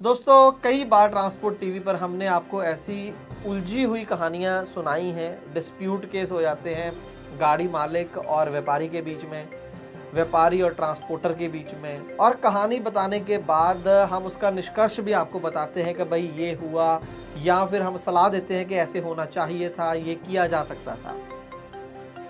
दोस्तों, कई बार transport TV पर हमने आपको ऐसी उलझी हुई कहानियां सुनाई हैं। डिस्प्यूट केस हो जाते हैं गाड़ी मालिक और व्यापारी के बीच में, व्यापारी और ट्रांसपोर्टर के बीच में, और कहानी बताने के बाद हम उसका निष्कर्ष भी आपको बताते हैं कि भाई ये हुआ, या फिर हम सलाह देते हैं कि ऐसे होना चाहिए था, ये किया जा सकता था।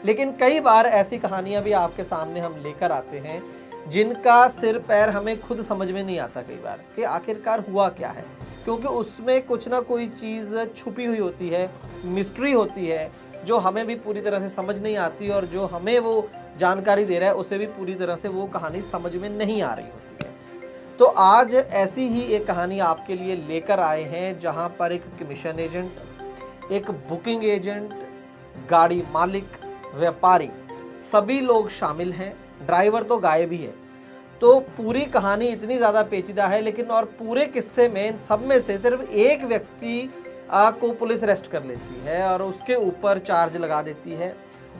लेकिन कई बार ऐसी कहानियां भी आपके सामने हम लेकर आते हैं जिनका सिर पैर हमें खुद समझ में नहीं आता कई बार कि आखिरकार हुआ क्या है, क्योंकि उसमें कुछ ना कोई चीज़ छुपी हुई होती है, मिस्ट्री होती है, जो हमें भी पूरी तरह से समझ नहीं आती, और जो हमें वो जानकारी दे रहा है उसे भी पूरी तरह से वो कहानी समझ में नहीं आ रही होती है। तो आज ऐसी ही एक कहानी आपके लिए लेकर आए हैं, जहां पर एक कमीशन एजेंट, एक बुकिंग एजेंट, गाड़ी मालिक, व्यापारी, सभी लोग शामिल हैं। ड्राइवर तो गायब ही है। तो पूरी कहानी इतनी ज़्यादा पेचीदा है, लेकिन और पूरे किस्से में इन सब में से सिर्फ एक व्यक्ति को पुलिस अरेस्ट कर लेती है और उसके ऊपर चार्ज लगा देती है।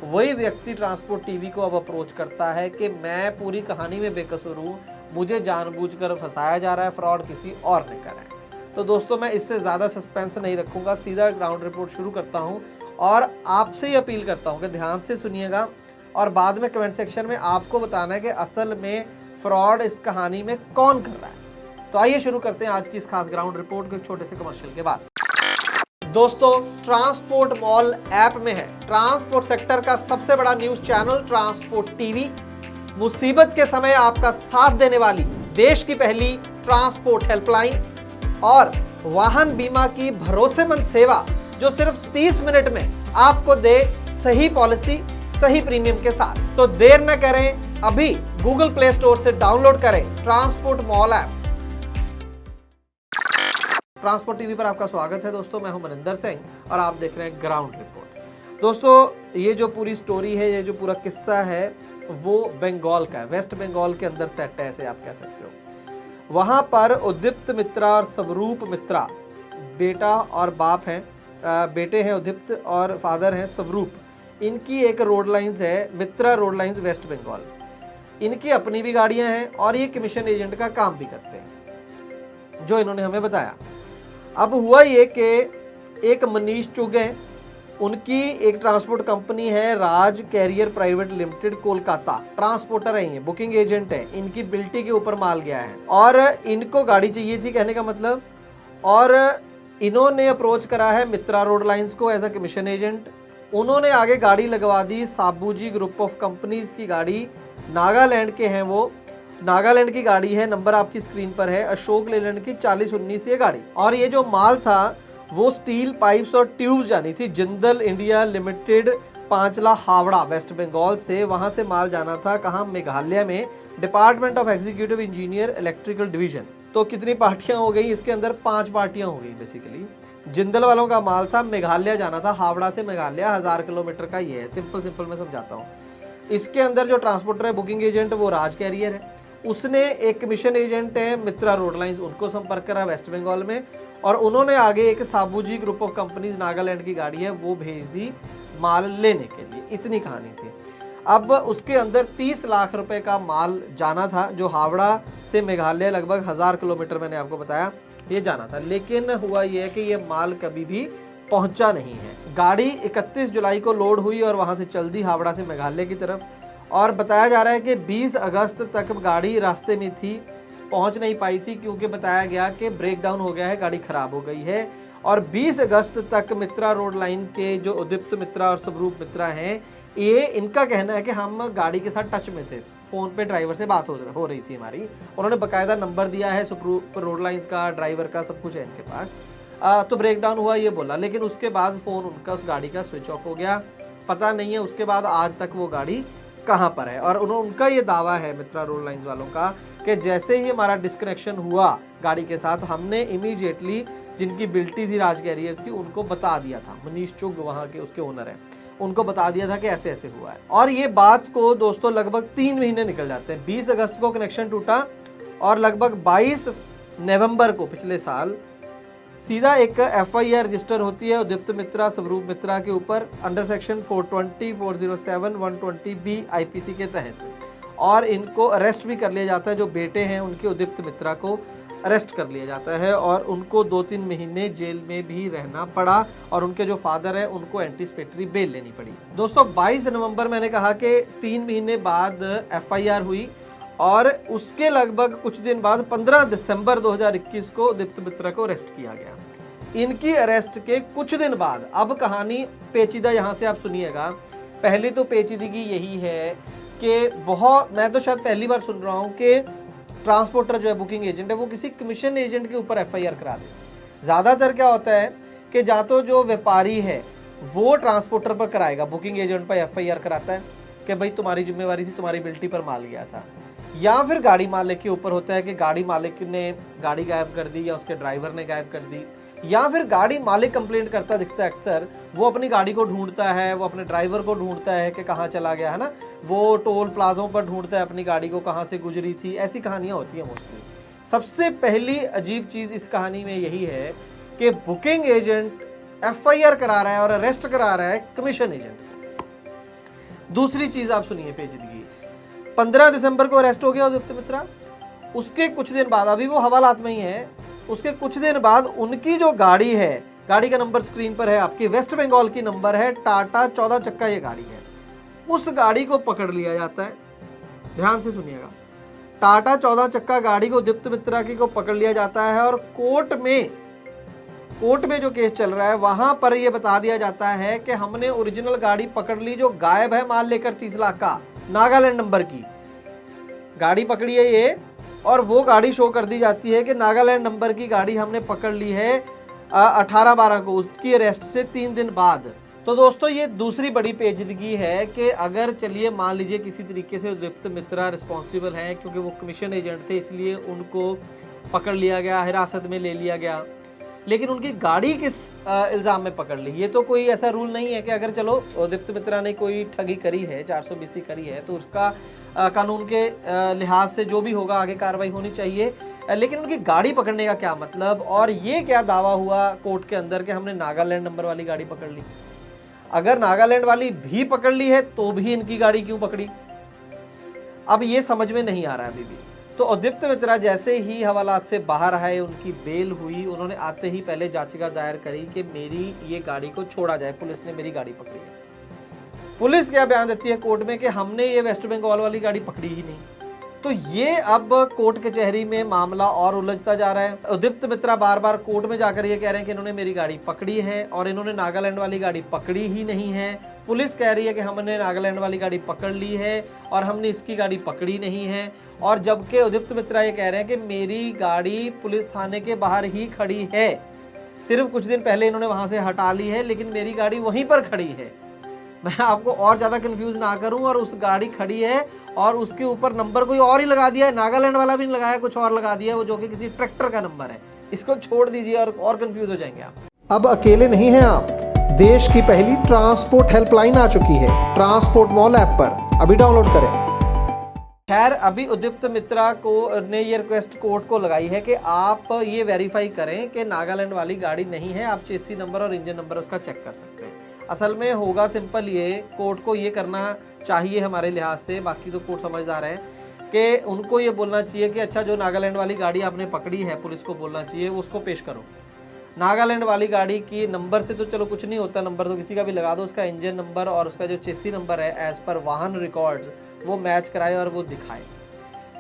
वही व्यक्ति ट्रांसपोर्ट टीवी को अब अप्रोच करता है कि मैं पूरी कहानी में बेकसूर हूँ, मुझे जानबूझकर फंसाया जा रहा है, फ्रॉड किसी और ने करा है। तो दोस्तों, मैं इससे ज़्यादा सस्पेंस नहीं रखूँगा, सीधा ग्राउंड रिपोर्ट शुरू करता हूँ और आपसे ही अपील करता हूँ कि ध्यान से सुनिएगा और बाद में कमेंट सेक्शन में आपको बताना है कि असल में फ्रॉड इस कहानी में कौन कर रहा है। तो आइए शुरू करते हैं आज की इस खास ग्राउंड रिपोर्ट को एक छोटे से कमर्शियल के बाद। दोस्तों, ट्रांसपोर्ट मॉल ऐप में है ट्रांसपोर्ट सेक्टर का सबसे बड़ा न्यूज चैनल ट्रांसपोर्ट टीवी। मुसीबत के समय आपका साथ देने वाली देश की पहली ट्रांसपोर्ट हेल्पलाइन और वाहन बीमा की भरोसेमंद सेवा, जो सिर्फ 30 मिनट में आपको दे सही पॉलिसी सही प्रीमियम के साथ। तो देर न करें, अभी गूगल प्ले स्टोर से डाउनलोड करें transport mall app. Transport TV पर आपका स्वागत है दोस्तों, मैं हूं मनिंदर सिंह और आप देख रहे हैं ग्राउंड रिपोर्ट। दोस्तों, ये जो पूरी स्टोरी है, ये जो पूरा किस्सा है, वो बंगाल का है, वेस्ट बंगाल के अंदर सेट है, ऐसे आप कह सकते हो। वहां पर उद्दीप्त मित्रा और स्वरूप मित्रा, बेटा और बाप हैं, बेटे हैं उद्दीप्त और फादर हैं स्वरूप। इनकी एक रोड लाइंस है, मित्रा रोड लाइंस, वेस्ट बंगाल। इनकी अपनी भी गाड़ियां हैं और ये कमीशन एजेंट का काम भी करते हैं, जो इन्होंने हमें बताया। अब हुआ ये कि एक मनीष चुग है, उनकी एक ट्रांसपोर्ट कंपनी है राज career private limited, Kolkata. Transporter है, ये बुकिंग एजेंट है, इनकी बिल्टी के ऊपर माल गया है और इनको गाड़ी चाहिए थी, कहने का मतलब। और इन्होंने अप्रोच करा है मित्रा रोड लाइंस को एज अ कमीशन एजेंट। उन्होंने आगे गाड़ी लगवा दी साबूजी ग्रुप ऑफ कंपनीज की गाड़ी, नागालैंड के हैं वो, नागालैंड की गाड़ी है, नंबर आपकी स्क्रीन पर है, अशोक लेलैंड की 4019 ये गाड़ी। और ये जो माल था वो स्टील पाइप्स और ट्यूब्स जानी थी Jindal India limited, Panchla, Howrah, waste Bengal से। वहां से माल जाना था कहाँ? मेघालय में, department of executive engineer electrical division. तो कितनी पार्टियां हो गई इसके अंदर? 5 पार्टियां हो गई बेसिकली। जिंदल वालों का माल था, मेघालय जाना था, हावड़ा से मेघालय 1000 किलोमीटर का ये है। सिंपल मैं समझाता हूँ। इसके अंदर जो ट्रांसपोर्टर है, बुकिंग एजेंट, वो राज कैरियर है। उसने एक कमीशन एजेंट है मित्रा रोड लाइंस, उनको संपर्क करा वेस्ट बंगाल में, और उन्होंने आगे एक साबूजी ग्रुप ऑफ कंपनीज, नागालैंड की गाड़ी है, वो भेज दी माल लेने के लिए। इतनी कहानी थी। अब उसके अंदर 30 लाख रुपए का माल जाना था, जो हावड़ा से मेघालय लगभग 1000 किलोमीटर, मैंने आपको बताया, ये जाना था। लेकिन हुआ ये है कि ये माल कभी भी पहुंचा नहीं है। गाड़ी 31 जुलाई को लोड हुई और वहां से चल दी हावड़ा से मेघालय की तरफ, और बताया जा रहा है कि 20 अगस्त तक गाड़ी रास्ते में थी, पहुंच नहीं पाई थी, क्योंकि बताया गया कि ब्रेक डाउन हो गया है, गाड़ी खराब हो गई है। और 20 अगस्त तक मित्रा रोड लाइन के जो उद्दीप्त मित्रा और स्वरूप मित्रा हैं, ये इनका कहना है कि हम गाड़ी के साथ टच में थे, फ़ोन पे ड्राइवर से बात हो रही थी हमारी। उन्होंने बाकायदा नंबर दिया है स्वरूप रोड लाइन्स का, ड्राइवर का, सब कुछ है इनके पास। तो ब्रेक डाउन हुआ ये बोला, लेकिन उसके बाद फ़ोन उनका उस गाड़ी का स्विच ऑफ हो गया। पता नहीं है उसके बाद आज तक वो गाड़ी कहाँ पर है। और उनका ये दावा है मित्रा रोड लाइंस वालों का कि जैसे ही हमारा डिस्कनेक्शन हुआ गाड़ी के साथ, हमने इमीडिएटली जिनकी बिल्टी थी राज कैरियर्स की, उनको बता दिया था। मनीष चुग वहाँ के उसके ओनर हैं, उनको बता दिया था कि ऐसे ऐसे हुआ है। और ये बात को दोस्तों लगभग 3 महीने निकल जाते हैं। 20 अगस्त को कनेक्शन टूटा और लगभग 22 नवंबर को पिछले साल सीधा एक FIR रजिस्टर होती है उद्दीप्त मित्रा, स्वरूप मित्रा के ऊपर, अंडर सेक्शन 420, 407, 120B IPC के तहत, और इनको अरेस्ट भी कर लिया जाता है, जो बेटे हैं उनके उद्दीप्त मित्रा को। अरेस्ट कर लिया जाता है और उनको 2-3 महीने जेल में भी रहना पड़ा और उनके जो फादर है उनको एंटीसिपेटरी बेल लेनी पड़ी। दोस्तों 22 नवंबर मैंने कहा कि 3 महीने बाद एफआईआर हुई और उसके लगभग कुछ दिन बाद 15 दिसंबर 2021 को उदिप्त मित्रा को अरेस्ट किया गया। इनकी अरेस्ट के कुछ दिन बाद अब कहानी पेचीदा यहाँ से आप सुनिएगा। पहली तो पेचीदगी यही है कि मैं तो शायद पहली बार सुन रहा हूँ कि ट्रांसपोर्टर जो है, बुकिंग एजेंट है, वो किसी कमीशन एजेंट के ऊपर एफआईआर करा दे। ज़्यादातर क्या होता है कि या तो जो व्यापारी है वो ट्रांसपोर्टर पर कराएगा, बुकिंग एजेंट पर एफआईआर कराता है कि भाई तुम्हारी जिम्मेवारी थी, तुम्हारी बिल्टी पर माल गया था, या फिर गाड़ी मालिक के ऊपर होता है कि गाड़ी मालिक ने गाड़ी गायब कर दी या उसके ड्राइवर ने गायब कर दी, या फिर गाड़ी मालिक कंप्लेंट करता दिखता है अक्सर, वो अपनी गाड़ी को ढूंढता है, वो अपने ड्राइवर को ढूंढता है कि कहाँ चला गया है ना, वो टोल प्लाजों पर ढूंढता है अपनी गाड़ी को कहाँ से गुजरी थी। ऐसी कहानियाँ होती हैं मोस्टली। सबसे पहली अजीब चीज़ इस कहानी में यही है कि बुकिंग एजेंट एफआईआर करा रहा है और अरेस्ट करा रहा है कमीशन एजेंट। दूसरी चीज़ आप सुनिए पेचीदगी। 15 दिसंबर को अरेस्ट हो गया उदिप्त मित्रा। उसके कुछ दिन बाद, अभी वो हवालात में ही है, उसके कुछ दिन बाद उनकी जो गाड़ी है, गाड़ी का नंबर स्क्रीन पर है आपकी, वेस्ट बंगाल की नंबर है, टाटा 14 चक्का ये गाड़ी है, उस गाड़ी को पकड़ लिया जाता है। ध्यान से सुनिएगा, टाटा 14 चक्का गाड़ी को उदिप्त मित्रा की को पकड़ लिया जाता है और कोर्ट में जो केस चल रहा है वहां पर यह बता दिया जाता है कि हमने ओरिजिनल गाड़ी पकड़ ली जो गायब है माल लेकर 30 लाख का, नागालैंड नंबर की गाड़ी पकड़ी है ये, और वो गाड़ी शो कर दी जाती है कि नागालैंड नंबर की गाड़ी हमने पकड़ ली है 18/12 को, उसकी अरेस्ट से 3 दिन बाद। तो दोस्तों ये दूसरी बड़ी पेचीदगी है कि अगर चलिए मान लीजिए किसी तरीके से उदिप्त मित्रा रिस्पॉन्सिबल हैं क्योंकि वो कमीशन एजेंट थे, इसलिए उनको पकड़ लिया गया, हिरासत में ले लिया गया, लेकिन उनकी गाड़ी किस इल्ज़ाम में पकड़ ली? ये तो कोई ऐसा रूल नहीं है कि अगर चलो उदिप्त मित्रा ने कोई ठगी करी है, 420 करी है, तो उसका कानून के लिहाज से जो भी होगा आगे कार्रवाई होनी चाहिए, लेकिन उनकी गाड़ी पकड़ने का क्या मतलब? और ये क्या दावा हुआ कोर्ट के अंदर कि हमने नागालैंड नंबर वाली गाड़ी पकड़ ली? अगर नागालैंड वाली भी पकड़ ली है तो भी इनकी गाड़ी क्यों पकड़ी? अब ये समझ में नहीं आ रहा है अभी भी। तो उदिप्त मित्रा जैसे ही हवालात से बाहर आए, उनकी बेल हुई, उन्होंने आते ही पहले याचिका दायर करी कि मेरी ये गाड़ी को छोड़ा जाए, पुलिस ने मेरी गाड़ी पकड़ी है। पुलिस क्या बयान देती है कोर्ट में कि हमने ये वेस्ट बंगाल वाली गाड़ी पकड़ी ही नहीं। तो ये अब कोर्ट कचहरी में मामला और उलझता जा रहा है। उदिप्त मित्रा बार बार कोर्ट में जाकर ये कह रहे हैं कि इन्होंने मेरी गाड़ी पकड़ी है और इन्होंने नागालैंड वाली गाड़ी पकड़ी ही नहीं है। पुलिस कह रही है कि हमने नागालैंड वाली गाड़ी पकड़ ली है और हमने इसकी गाड़ी पकड़ी नहीं है, और जबकि उदिप्त मित्रा ये कह रहे हैं कि मेरी गाड़ी पुलिस थाने के बाहर ही खड़ी है, सिर्फ कुछ दिन पहले इन्होंने वहां से हटा ली है, लेकिन मेरी गाड़ी वहीं पर खड़ी है। मैं आपको और ज़्यादा कंफ्यूज ना करूं, और उस गाड़ी खड़ी है और उसके ऊपर नंबर कोई और ही लगा दिया है, नागालैंड वाला भी नहीं लगाया, कुछ और लगा दिया है, वो जो कि किसी ट्रैक्टर का नंबर है। इसको छोड़ दीजिए और कंफ्यूज हो जाएंगे आप। अब अकेले नहीं हैं आप, देश की पहली ट्रांसपोर्ट हेल्पलाइन आ चुकी है ट्रांसपोर्ट मॉल ऐप पर, अभी डाउनलोड करें। खैर अभी उदिप्त मित्रा को ने ये रिक्वेस्ट कोर्ट को लगाई है कि आप ये वेरीफाई करें कि नागालैंड वाली गाड़ी नहीं है, आप चेसी नंबर और इंजन नंबर उसका चेक कर सकते हैं। असल में होगा सिंपल, ये कोर्ट को ये करना चाहिए हमारे लिहाज से, बाकी तो कोर्ट समझदार है, कि उनको ये बोलना चाहिए कि अच्छा जो नागालैंड वाली गाड़ी आपने पकड़ी है, पुलिस को बोलना चाहिए उसको पेश करो। नागालैंड वाली गाड़ी की नंबर से तो चलो कुछ नहीं होता, नंबर तो किसी का भी लगा दो, उसका इंजन नंबर और उसका जो चेसी नंबर है एज पर वाहन रिकॉर्ड्स वो मैच कराए और वो दिखाए।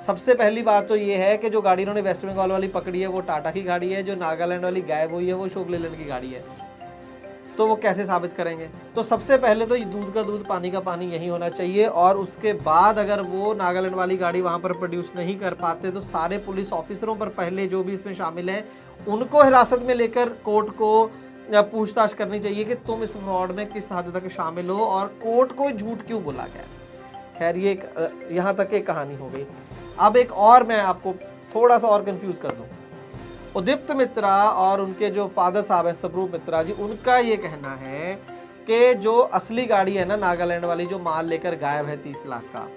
सबसे पहली बात तो ये है कि जो गाड़ी इन्होंने वेस्ट बंगाल वाली पकड़ी है वो टाटा की गाड़ी है, जो नागालैंड वाली गायब हुई है वो अशोक लेलैंड की गाड़ी है, तो वो कैसे साबित करेंगे? तो सबसे पहले तो दूध का दूध पानी का पानी यही होना चाहिए, और उसके बाद अगर वो नागालैंड वाली गाड़ी वहाँ पर प्रोड्यूस नहीं कर पाते तो सारे पुलिस ऑफिसरों पर पहले जो भी इसमें शामिल हैं उनको हिरासत में लेकर कोर्ट को पूछताछ करनी चाहिए कि तुम इस फ्रॉड में किस हद तक शामिल हो और कोर्ट को झूठ क्यों बोला गया। खैर ये यहाँ तक एक कहानी हो गई। अब एक और मैं आपको थोड़ा सा और कंफ्यूज कर दूं। उदिप्त मित्रा और उनके जो फादर साहब हैं स्वरूप मित्रा जी, उनका ये कहना है कि जो असली गाड़ी है ना नागालैंड वाली, जो माल लेकर गायब है 30 लाख का,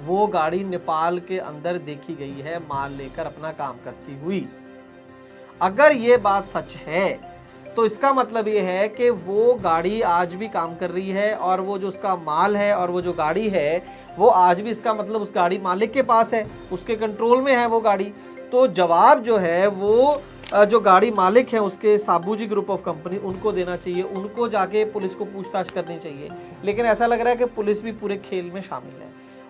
वो गाड़ी नेपाल के अंदर देखी गई है माल लेकर अपना काम करती हुई। अगर ये बात सच है तो इसका मतलब ये है कि वो गाड़ी आज भी काम कर रही है, और वो जो उसका माल है और वो जो गाड़ी है वो आज भी, इसका मतलब उस गाड़ी मालिक के पास है, उसके कंट्रोल में है वो गाड़ी। तो जवाब जो है वो जो गाड़ी मालिक है उसके साबूजी ग्रुप ऑफ कंपनी उनको देना चाहिए, उनको जाके पुलिस को पूछताछ करनी चाहिए। लेकिन ऐसा लग रहा है कि पुलिस भी पूरे खेल में शामिल है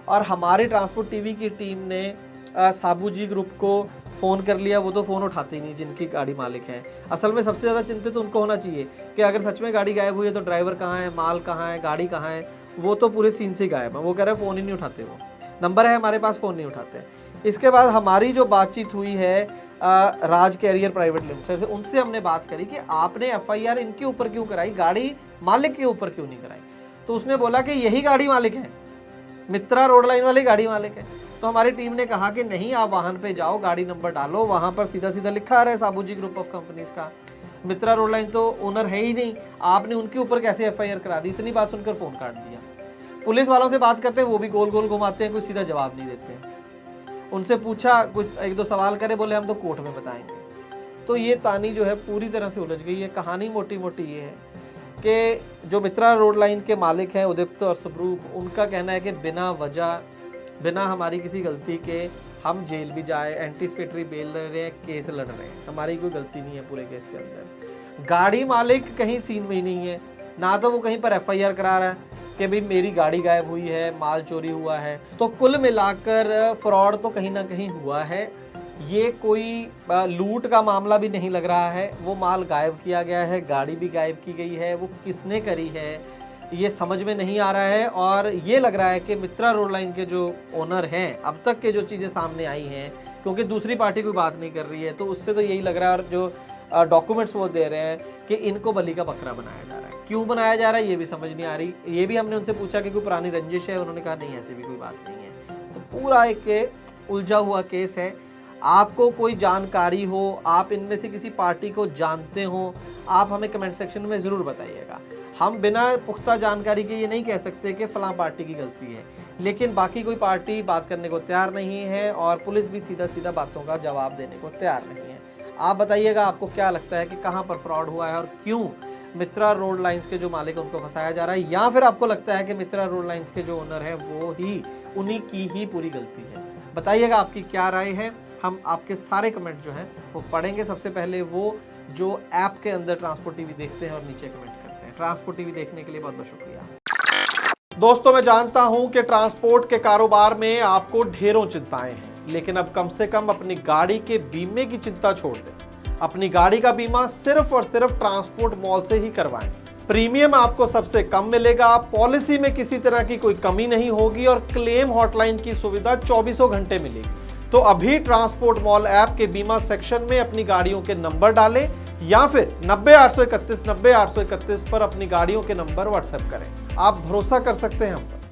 और हमारी ट्रांसपोर्ट टीवी की टीम ने साबूजी ग्रुप को फ़ोन कर लिया। वो तो फ़ोन उठाते ही नहीं जिनकी गाड़ी मालिक है। असल में सबसे ज़्यादा चिंतित तो उनको होना चाहिए कि अगर सच में गाड़ी गायब हुई है तो ड्राइवर कहाँ है, माल कहाँ है, गाड़ी कहाँ है, वो तो पूरे सीन से गायब है। वो कह रहे हैं फ़ोन ही नहीं उठाते, वो नंबर है हमारे पास, फ़ोन नहीं उठाते। इसके बाद हमारी जो बातचीत हुई है राज कैरियर प्राइवेट लिमिटेड से, उनसे हमने बात करी कि आपने FIR इनके ऊपर क्यों कराई, गाड़ी मालिक के ऊपर क्यों नहीं कराई। तो उसने बोला कि यही गाड़ी मालिक है, मित्रा रोड लाइन वाली गाड़ी मालिक है। तो हमारी टीम ने कहा कि नहीं, आप वाहन पे जाओ, गाड़ी नंबर डालो, वहां पर सीधा सीधा लिखा रहा है साबूजी ग्रुप ऑफ कंपनीज का। मित्रा रोड लाइन तो ओनर है ही नहीं, आपने उनके ऊपर कैसे FIR करा दी। इतनी बात सुनकर फोन काट दिया। पुलिस वालों से बात करते हैं, वो भी गोल गोल घुमाते हैं, कोई सीधा जवाब नहीं देते। उनसे पूछा, कुछ एक दो सवाल करे, बोले हम तो कोर्ट में बताएंगे। तो ये तानी जो है पूरी तरह से उलझ गई है। कहानी मोटी मोटी ये है कि जो मित्रा रोड लाइन के मालिक हैं उदिप्त और सुब्रूप, उनका कहना है कि बिना वजह, बिना हमारी किसी गलती के हम जेल भी जाए, एंटीसिपेटरी बेल ले रहे हैं, केस लड़ रहे हैं, हमारी कोई गलती नहीं है पूरे केस के अंदर। गाड़ी मालिक कहीं सीन में ही नहीं है, ना तो वो कहीं पर FIR करा रहा है कि भाई मेरी गाड़ी गायब हुई है, माल चोरी हुआ है। तो कुल मिलाकर फ्रॉड तो कहीं ना कहीं हुआ है। ये कोई लूट का मामला भी नहीं लग रहा है। वो माल गायब किया गया है, गाड़ी भी गायब की गई है, वो किसने करी है ये समझ में नहीं आ रहा है। और ये लग रहा है कि मित्रा रोड लाइन के जो ओनर हैं, अब तक के जो चीज़ें सामने आई हैं, क्योंकि दूसरी पार्टी कोई बात नहीं कर रही है, तो उससे तो यही लग रहा है, और जो डॉक्यूमेंट्स वो दे रहे हैं कि इनको बलि का बकरा बनाया जा रहा है। क्यों बनाया जा रहा है ये भी समझ नहीं आ रही। ये भी हमने उनसे पूछा कि कोई पुरानी रंजिश है, उन्होंने कहा नहीं, ऐसी भी कोई बात नहीं है। तो पूरा एक उलझा हुआ केस है। आपको कोई जानकारी हो, आप इनमें से किसी पार्टी को जानते हो, आप हमें कमेंट सेक्शन में ज़रूर बताइएगा। हम बिना पुख्ता जानकारी के ये नहीं कह सकते कि फ़लाँ पार्टी की गलती है, लेकिन बाकी कोई पार्टी बात करने को तैयार नहीं है और पुलिस भी सीधा सीधा बातों का जवाब देने को तैयार नहीं है। आप बताइएगा आपको क्या लगता है कि कहाँ पर फ्रॉड हुआ है और क्यों मित्रा रोड लाइन्स के जो मालिक उनको फंसाया जा रहा है, या फिर आपको लगता है कि मित्रा रोड लाइन्स के जो ओनर हैं वो ही, उन्हीं की ही पूरी गलती है। बताइएगा आपकी क्या राय है। हम आपके सारे कमेंट जो हैं वो पढ़ेंगे। सबसे पहले वो जो ऐप के अंदर ट्रांसपोर्ट टीवी देखते हैं और नीचे कमेंट करते हैं। ट्रांसपोर्ट टीवी देखने के लिए बहुत बहुत शुक्रिया। दोस्तों, मैं जानता हूं कि ट्रांसपोर्ट के कारोबार में आपको ढेरों चिंताएं हैं, लेकिन अब कम से कम अपनी गाड़ी के बीमे की चिंता छोड़ दें। अपनी गाड़ी का बीमा सिर्फ और सिर्फ ट्रांसपोर्ट मॉल से ही करवाएं। प्रीमियम आपको सबसे कम मिलेगा, पॉलिसी में किसी तरह की कोई कमी नहीं होगी और क्लेम हॉटलाइन की सुविधा 24 घंटे मिलेगी। तो अभी ट्रांसपोर्ट मॉल ऐप के बीमा सेक्शन में अपनी गाड़ियों के नंबर डालें या फिर 90 831 90 831 पर अपनी गाड़ियों के नंबर व्हाट्सएप करें। आप भरोसा कर सकते हैं हम पर।